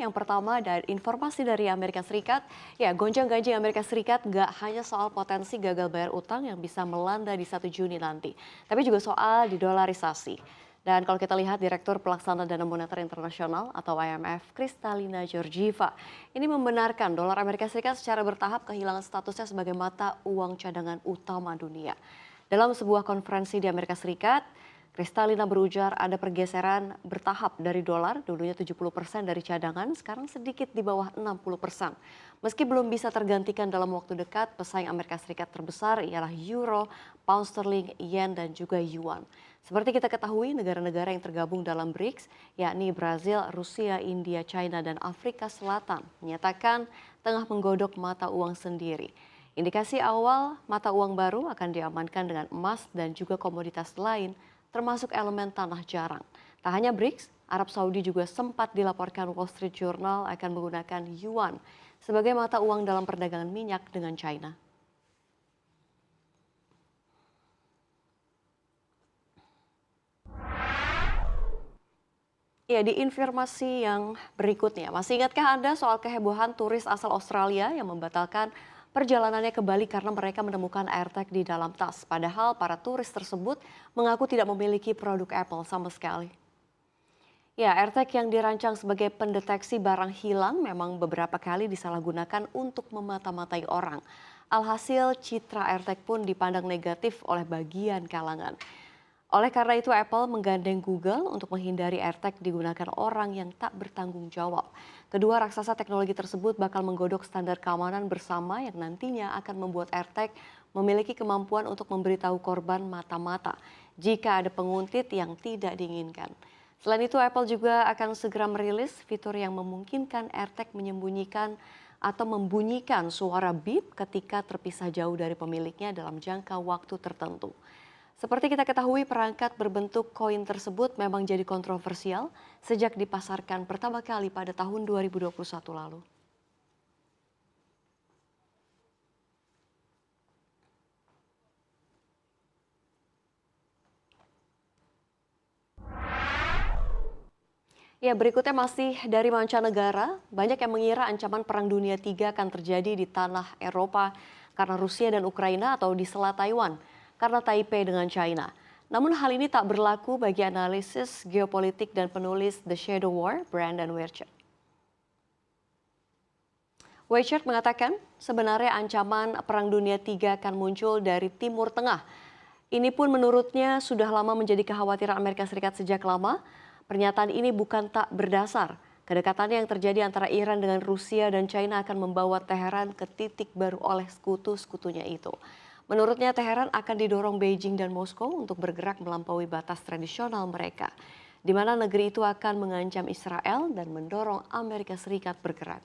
Yang pertama dari informasi dari Amerika Serikat, ya gonjang-ganjing Amerika Serikat nggak hanya soal potensi gagal bayar utang yang bisa melanda di 1 Juni nanti, tapi juga soal didolarisasi. Dan kalau kita lihat Direktur Pelaksana Dana Moneter Internasional atau IMF, Kristalina Georgieva, ini membenarkan dolar Amerika Serikat secara bertahap kehilangan statusnya sebagai mata uang cadangan utama dunia. Dalam sebuah konferensi di Amerika Serikat, Kristalina berujar ada pergeseran bertahap dari dolar, dulunya 70% dari cadangan, sekarang sedikit di bawah 60%. Meski belum bisa tergantikan dalam waktu dekat, pesaing Amerika Serikat terbesar ialah euro, pound sterling, yen, dan juga yuan. Seperti kita ketahui, negara-negara yang tergabung dalam BRICS, yakni Brazil, Rusia, India, China, dan Afrika Selatan, menyatakan tengah menggodok mata uang sendiri. Indikasi awal mata uang baru akan diamankan dengan emas dan juga komoditas lain termasuk elemen tanah jarang. Tak hanya BRICS, Arab Saudi juga sempat dilaporkan Wall Street Journal akan menggunakan yuan sebagai mata uang dalam perdagangan minyak dengan China. Ya, di informasi yang berikutnya, masih ingatkah Anda soal kehebohan turis asal Australia yang membatalkan perjalanannya ke Bali karena mereka menemukan AirTag di dalam tas? Padahal para turis tersebut mengaku tidak memiliki produk Apple sama sekali. Ya, AirTag yang dirancang sebagai pendeteksi barang hilang memang beberapa kali disalahgunakan untuk memata-matai orang. Alhasil, citra AirTag pun dipandang negatif oleh bagian kalangan. Oleh karena itu Apple menggandeng Google untuk menghindari AirTag digunakan orang yang tak bertanggung jawab. Kedua raksasa teknologi tersebut bakal menggodok standar keamanan bersama yang nantinya akan membuat AirTag memiliki kemampuan untuk memberitahu korban mata-mata jika ada penguntit yang tidak diinginkan. Selain itu Apple juga akan segera merilis fitur yang memungkinkan AirTag menyembunyikan atau membunyikan suara bip ketika terpisah jauh dari pemiliknya dalam jangka waktu tertentu. Seperti kita ketahui, perangkat berbentuk koin tersebut memang jadi kontroversial sejak dipasarkan pertama kali pada tahun 2021 lalu. Ya, berikutnya masih dari mancanegara, banyak yang mengira ancaman Perang Dunia III akan terjadi di tanah Eropa karena Rusia dan Ukraina atau di Selat Taiwan karena Taipei dengan China. Namun hal ini tak berlaku bagi analisis geopolitik dan penulis The Shadow War, Brandon Weichert. Weichert mengatakan sebenarnya ancaman Perang Dunia III akan muncul dari Timur Tengah. Ini pun menurutnya sudah lama menjadi kekhawatiran Amerika Serikat sejak lama. Pernyataan ini bukan tak berdasar. Kedekatan yang terjadi antara Iran dengan Rusia dan China akan membawa Teheran ke titik baru oleh sekutu-sekutunya itu. Menurutnya Teheran akan didorong Beijing dan Moskow untuk bergerak melampaui batas tradisional mereka, di mana negeri itu akan mengancam Israel dan mendorong Amerika Serikat bergerak.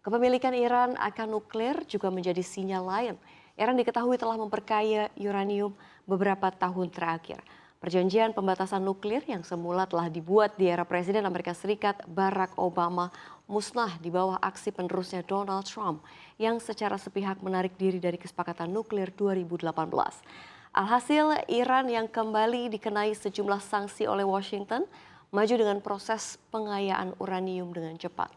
Kepemilikan Iran akan nuklir juga menjadi sinyal lain. Iran diketahui telah memperkaya uranium beberapa tahun terakhir. Perjanjian pembatasan nuklir yang semula telah dibuat di era Presiden Amerika Serikat Barack Obama musnah di bawah aksi penerusnya Donald Trump yang secara sepihak menarik diri dari kesepakatan nuklir 2018. Alhasil, Iran yang kembali dikenai sejumlah sanksi oleh Washington maju dengan proses pengayaan uranium dengan cepat.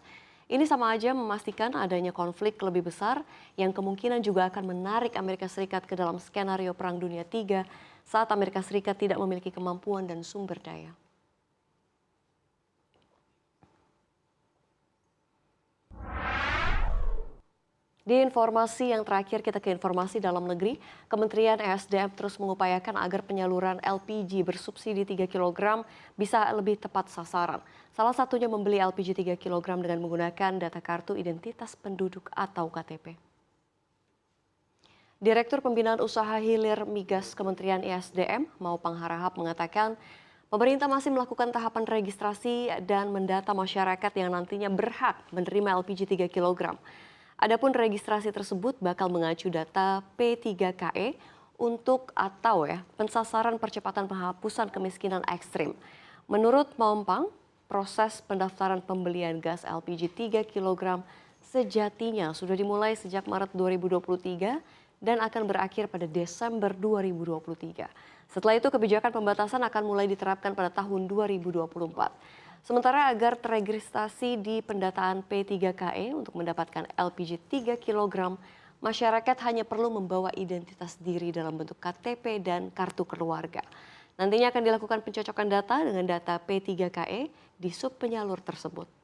Ini sama aja memastikan adanya konflik lebih besar yang kemungkinan juga akan menarik Amerika Serikat ke dalam skenario Perang Dunia III saat Amerika Serikat tidak memiliki kemampuan dan sumber daya. Di informasi yang terakhir kita ke informasi dalam negeri, Kementerian ESDM terus mengupayakan agar penyaluran LPG bersubsidi 3 kg bisa lebih tepat sasaran. Salah satunya membeli LPG 3 kg dengan menggunakan data kartu identitas penduduk atau KTP. Direktur Pembinaan Usaha Hilir Migas Kementerian ESDM, Maupang Harahap mengatakan pemerintah masih melakukan tahapan registrasi dan mendata masyarakat yang nantinya berhak menerima LPG 3 kg. Adapun registrasi tersebut bakal mengacu data P3KE untuk pensasaran percepatan penghapusan kemiskinan ekstrim. Menurut Maupang, proses pendaftaran pembelian gas LPG 3 kg sejatinya sudah dimulai sejak Maret 2023 dan akan berakhir pada Desember 2023. Setelah itu kebijakan pembatasan akan mulai diterapkan pada tahun 2024. Sementara agar teregistrasi di pendataan P3KE untuk mendapatkan LPG 3 kg, masyarakat hanya perlu membawa identitas diri dalam bentuk KTP dan kartu keluarga. Nantinya akan dilakukan pencocokan data dengan data P3KE di sub penyalur tersebut.